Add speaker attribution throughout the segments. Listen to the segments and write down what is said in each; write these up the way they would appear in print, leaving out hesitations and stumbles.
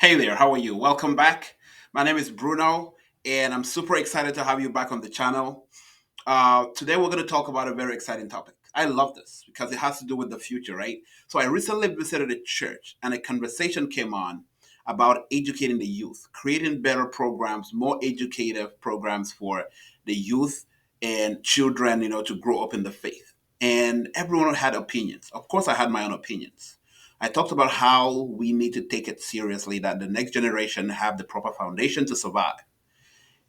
Speaker 1: Hey there, how are you? Welcome back. My name is Bruno, and I'm super excited to have you back on the channel. Today, we're going to talk about a very exciting topic. I love this because it has to do with the future, right? So, I recently visited a church, and a conversation came on about educating the youth, creating better programs, more educative programs for the youth and children, to grow up in the faith. And everyone had opinions. Of course, I had my own opinions. I talked about how we need to take it seriously, that the next generation have the proper foundation to survive.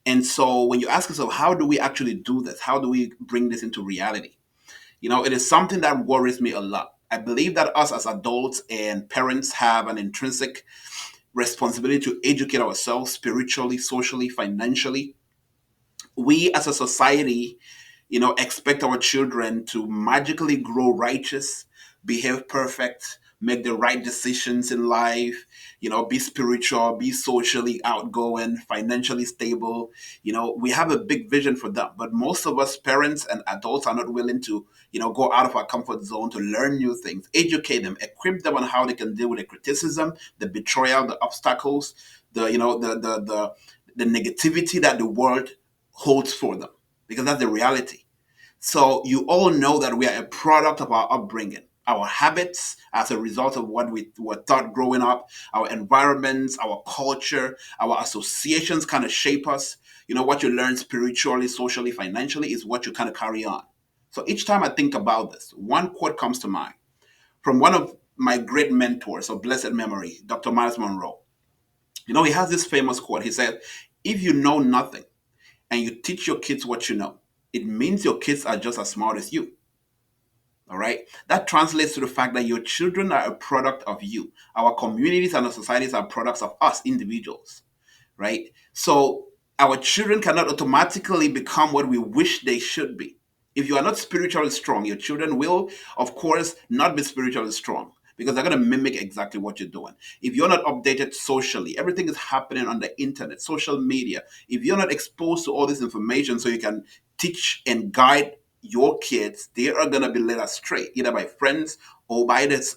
Speaker 1: And so when you ask yourself, how do we actually do this? How do we bring this into reality? It is something that worries me a lot. I believe that us as adults and parents have an intrinsic responsibility to educate ourselves spiritually, socially, financially. We as a society, expect our children to magically grow righteous, behave perfect, make the right decisions in life, be spiritual, be socially outgoing, financially stable. We have a big vision for them, but most of us parents and adults are not willing to, go out of our comfort zone to learn new things, educate them, equip them on how they can deal with the criticism, the betrayal, the obstacles, the, the negativity that the world holds for them, because that's the reality. So you all know that we are a product of our upbringing, our habits as a result of what we were taught growing up, our environments, our culture, our associations kind of shape us. What you learn spiritually, socially, financially is what you kind of carry on. So each time I think about this, one quote comes to mind from one of my great mentors of blessed memory, Dr. Miles Monroe. He has this famous quote. He said, "If you know nothing and you teach your kids what you know, it means your kids are just as smart as you." All right. That translates to the fact that your children are a product of you. Our communities and our societies are products of us individuals, right? So our children cannot automatically become what we wish they should be. If you are not spiritually strong, your children will, of course, not be spiritually strong because they're going to mimic exactly what you're doing. If you're not updated socially, everything is happening on the internet, social media. If you're not exposed to all this information so you can teach and guide your kids, they are going to be led astray either by friends or by this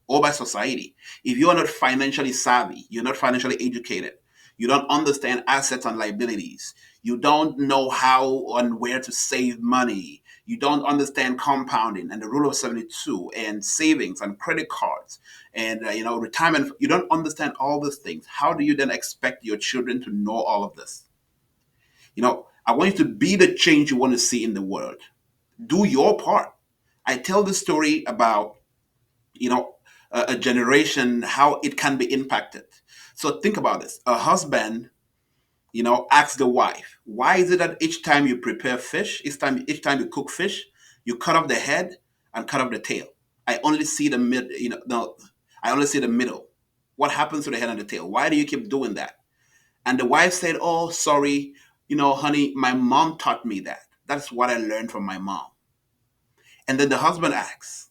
Speaker 1: or by society. If you are not financially savvy, you're not financially educated, you don't understand assets and liabilities. You don't know how and where to save money. You don't understand compounding and the rule of 72 and savings and credit cards and retirement. You don't understand all these things. How do you then expect your children to know all of this? I want you to be the change you want to see in the world. Do your part. I tell this story about you know a generation, how it can be impacted. So think about this. A husband, ask the wife, why is it that each time you prepare fish, each time you cook fish, you cut off the head and cut off the tail? I only see the mid, no, I only see the middle. What happens to the head and the tail? Why do you keep doing that? And the wife said, "Oh, sorry, honey, my mom taught me that. That's what I learned from my mom." And then the husband asks,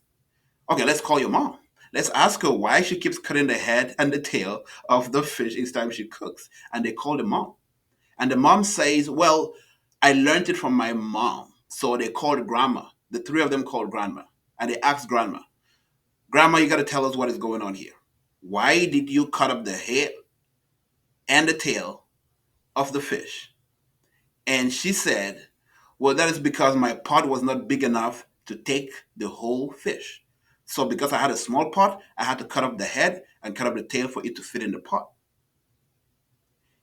Speaker 1: "Okay, let's call your mom. Let's ask her why she keeps cutting the head and the tail of the fish each time she cooks." And they call the mom. And the mom says, "Well, I learned it from my mom." So they called grandma. The three of them called grandma. And they asked grandma, "Grandma, you got to tell us what is going on here. Why did you cut up the head and the tail of the fish?" And she said, "Well, that is because my pot was not big enough to take the whole fish. So because I had a small pot, I had to cut off the head and cut off the tail for it to fit in the pot."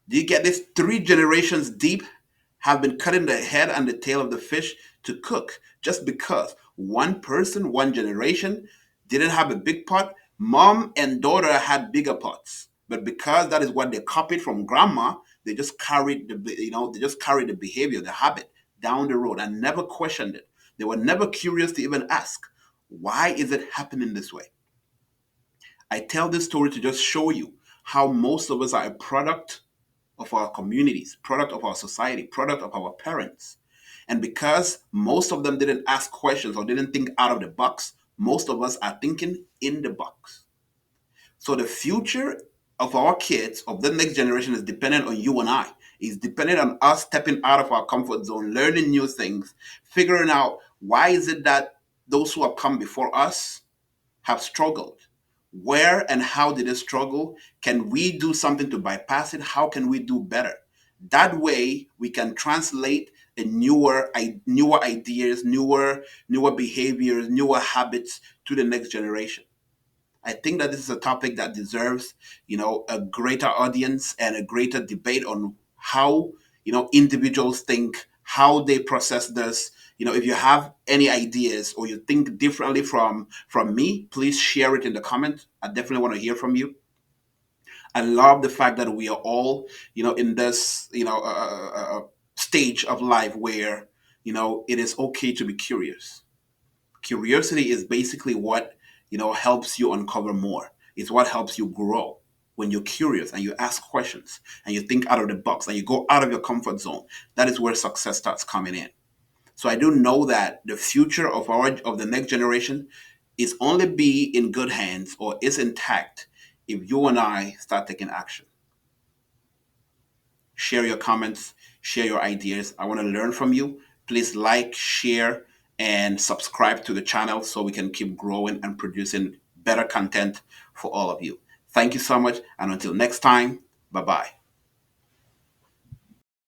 Speaker 1: Do you get this? Three generations deep have been cutting the head and the tail of the fish to cook just because one person, one generation didn't have a big pot. Mom and daughter had bigger pots. But because that is what they copied from grandma, they just carried the behavior, the habit down the road and never questioned it. They were never curious to even ask, why is it happening this way? I tell this story to just show you how most of us are a product of our communities, product of our society, product of our parents. And because most of them didn't ask questions or didn't think out of the box, most of us are thinking in the box. So the future of our kids, of the next generation, is dependent on you and I. Is dependent on us stepping out of our comfort zone, learning new things, figuring out why is it that those who have come before us have struggled? Where and how did it struggle? Can we do something to bypass it? How can we do better? That way, we can translate a newer ideas, newer behaviors, newer habits to the next generation. I think that this is a topic that deserves, a greater audience and a greater debate on how, individuals think, how they process this. If you have any ideas or you think differently from me, please share it in the comments. I definitely want to hear from you. I love the fact that we are all, in this, stage of life where, it is okay to be curious. Curiosity is basically what helps you uncover more. It's what helps you grow. When you're curious and you ask questions and you think out of the box and you go out of your comfort zone, that is where success starts coming in. So I do know that the future of the next generation is only be in good hands or is intact if you and I start taking action. Share your comments, share your ideas. I want to learn from you. Please like, share, and subscribe to the channel so we can keep growing and producing better content for all of you. Thank you so much. And until next time, bye bye.